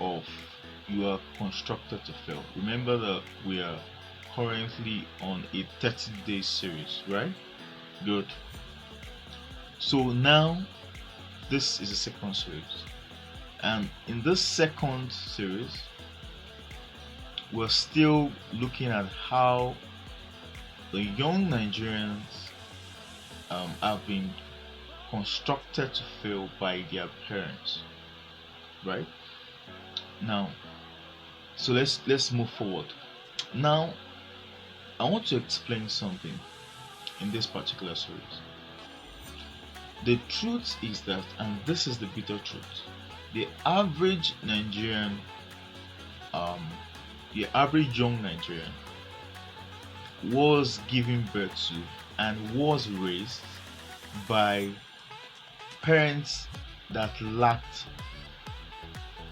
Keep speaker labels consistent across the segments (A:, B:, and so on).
A: of you are constructed to fail. Remember that we are currently on a 30-day series, right? Good. So now this is the second series, and in this second series, we're still looking at how the young Nigerians have been constructed to fail by their parents, right? Now, so let's move forward. Now, I want to explain something in this particular series. The truth is that, and this is the bitter truth, the average Nigerian, um, the average young Nigerian was given birth to and was raised by parents that lacked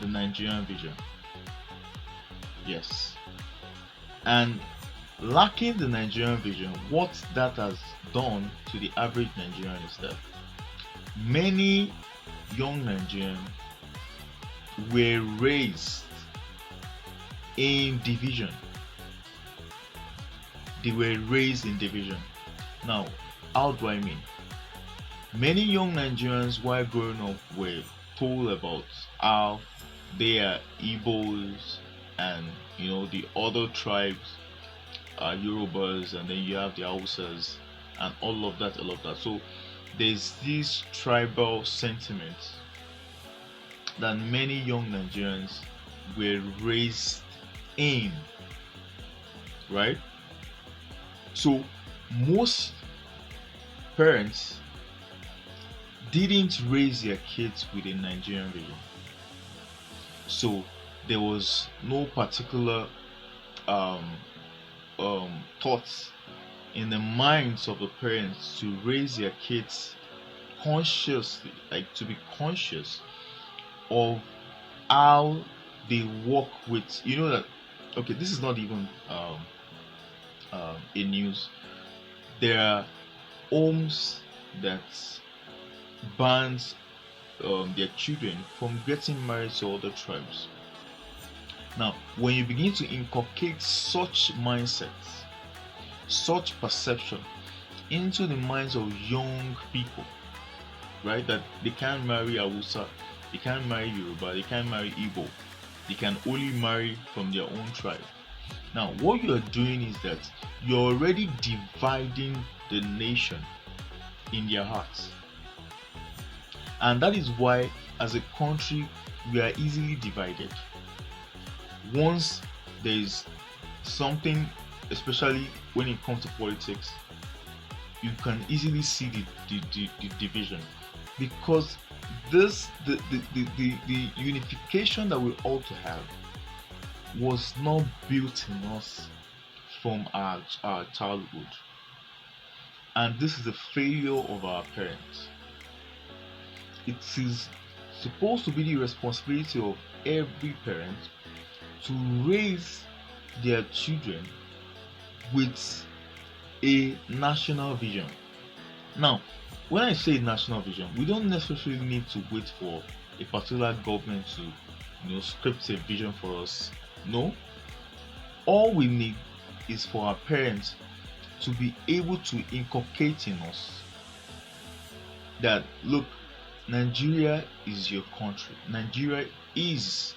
A: the Nigerian vision. Yes. And lacking the Nigerian vision, what that has done to the average Nigerian is that many young Nigerians were raised in division. They were raised in division. Now, how do I mean? Many young Nigerians while growing up were told about how they are Igbos and the other tribes are Yorubas, and then you have the Hausas and all of that. So there's this tribal sentiment that many young Nigerians were raised in, right? So most parents didn't raise their kids with a Nigerian vision. So there was no particular thoughts in the minds of the parents to raise their kids consciously, like to be conscious of how they work with, that okay, this is not even in news. There are homes that bans their children from getting married to other tribes. Now, when you begin to inculcate such mindsets, such perception into the minds of young people, right, that they can't marry Hausa, they can't marry Yoruba, they can't marry Igbo, they can only marry from their own tribe. Now, what you are doing is that you're already dividing the nation in their hearts. And that is why, as a country, we are easily divided. Once there is something, especially when it comes to politics, you can easily see the division, because the unification that we ought to have was not built in us from our childhood, and this is a failure of our parents. It is supposed to be the responsibility of every parent to raise their children with a national vision. Now, when I say national vision, we don't necessarily need to wait for a particular government to script a vision for us. No, all we need is for our parents to be able to inculcate in us that, look, Nigeria is your country. Nigeria is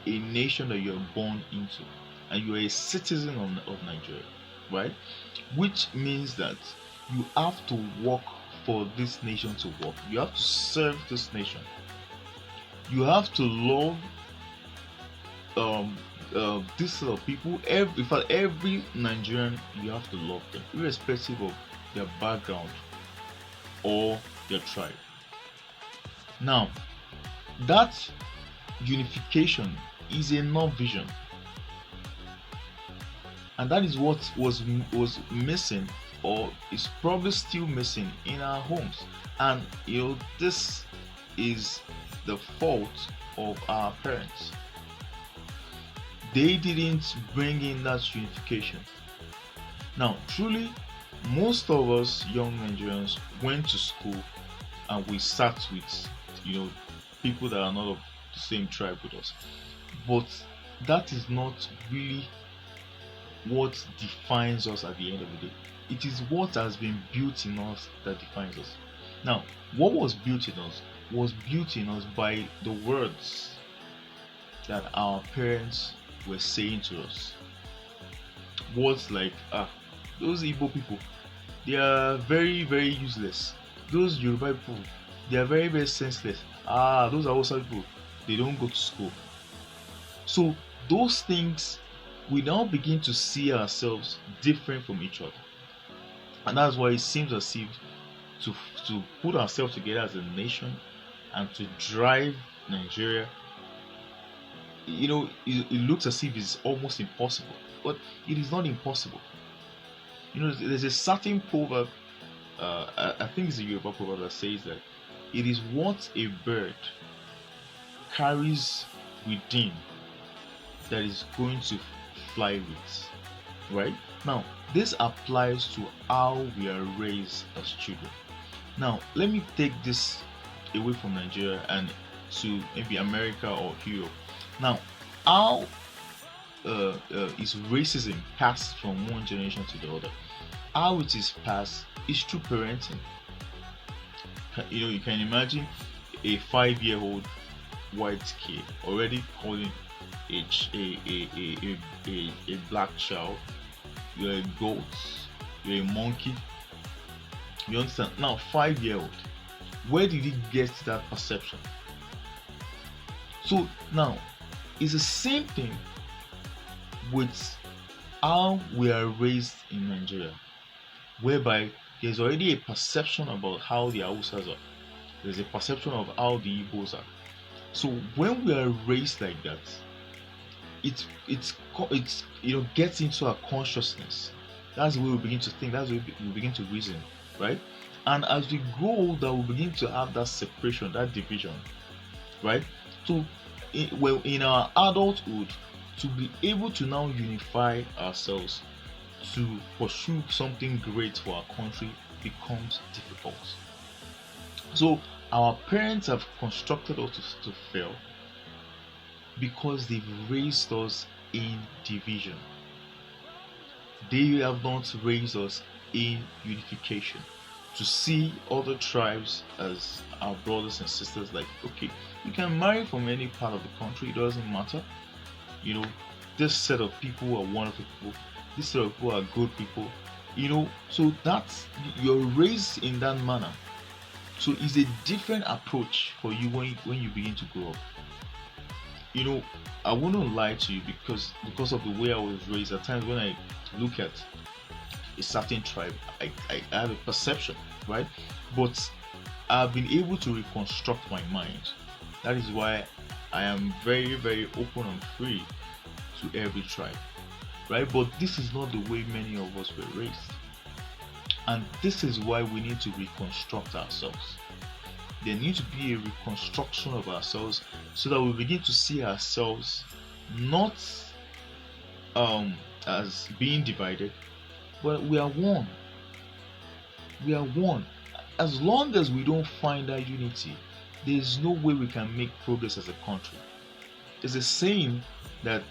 A: a nation that you're born into, and you are a citizen of Nigeria, right? Which means that you have to work for this nation to work. You have to serve this nation. You have to love this sort of people. In fact, every Nigerian, you have to love them, irrespective of their background or their tribe. Now, that unification is enough vision, and that is what was missing, or is probably still missing in our homes. And this is the fault of our parents. They didn't bring in that unification. Now, truly, most of us young Nigerians went to school and we sat with people that are not of the same tribe with us. But that is not really what defines us at the end of the day. It is what has been built in us that defines us. Now, what was built in us was built in us by the words that our parents were saying to us. Words like, those Igbo people, they are very, very useless. Those Yoruba people, they are very, very senseless. Those are also people, they don't go to school. So those things, we now begin to see ourselves different from each other. And that's why it seems as if to, to put ourselves together as a nation and to drive Nigeria, it looks as if it's almost impossible. But it is not impossible. There's a certain proverb, I think it's a Yoruba proverb that says that it is what a bird carries within that is going to fly with. Right? Now, this applies to how we are raised as children. Now, let me take this away from Nigeria and to maybe America or Europe. Now, how is racism passed from one generation to the other? How it is passed is through parenting. You can imagine a 5-year-old white kid already calling a black child, you're a goat, you're a monkey. You understand? Now, 5-year-old, where did he get that perception? So now, it's the same thing with how we are raised in Nigeria, whereby there's already a perception about how the Hausas are. There's a perception of how the Igbos are. So when we are raised like that, it gets into our consciousness. That's the way we begin to think. That's the way we begin to reason, right? And as we grow older, we begin to have that separation, that division, right? So, in our adulthood, to be able to now unify ourselves to pursue something great for our country becomes difficult. So, our parents have constructed us to fail because they've raised us in division. They have not raised us in unification. To see other tribes as our brothers and sisters, like, okay, you can marry from any part of the country, it doesn't matter. This set of people are wonderful people, this set of people are good people, so that's, you're raised in that manner. So it's a different approach for you when you begin to grow up. I wouldn't lie to you because of the way I was raised. At times when I look at a certain tribe, I have a perception, right? But I've been able to reconstruct my mind. That is why I am very, very open and free to every tribe, right? But this is not the way many of us were raised. And this is why we need to reconstruct ourselves. There needs to be a reconstruction of ourselves so that we begin to see ourselves not as being divided, but we are one. We are one. As long as we don't find that unity, there is no way we can make progress as a country. It's a saying that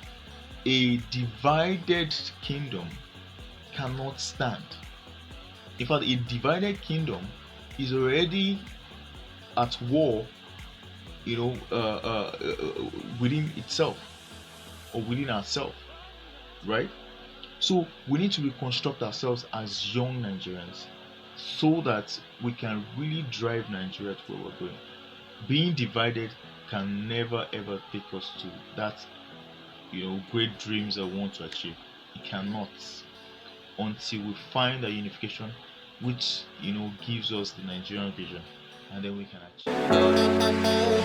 A: a divided kingdom cannot stand. In fact, a divided kingdom is already at war, within itself or within ourselves, right? So we need to reconstruct ourselves as young Nigerians so that we can really drive Nigeria to where we're going. Being divided can never ever take us to that, great dreams that we want to achieve. It cannot, until we find a unification which gives us the Nigerian vision, and then we can achieve.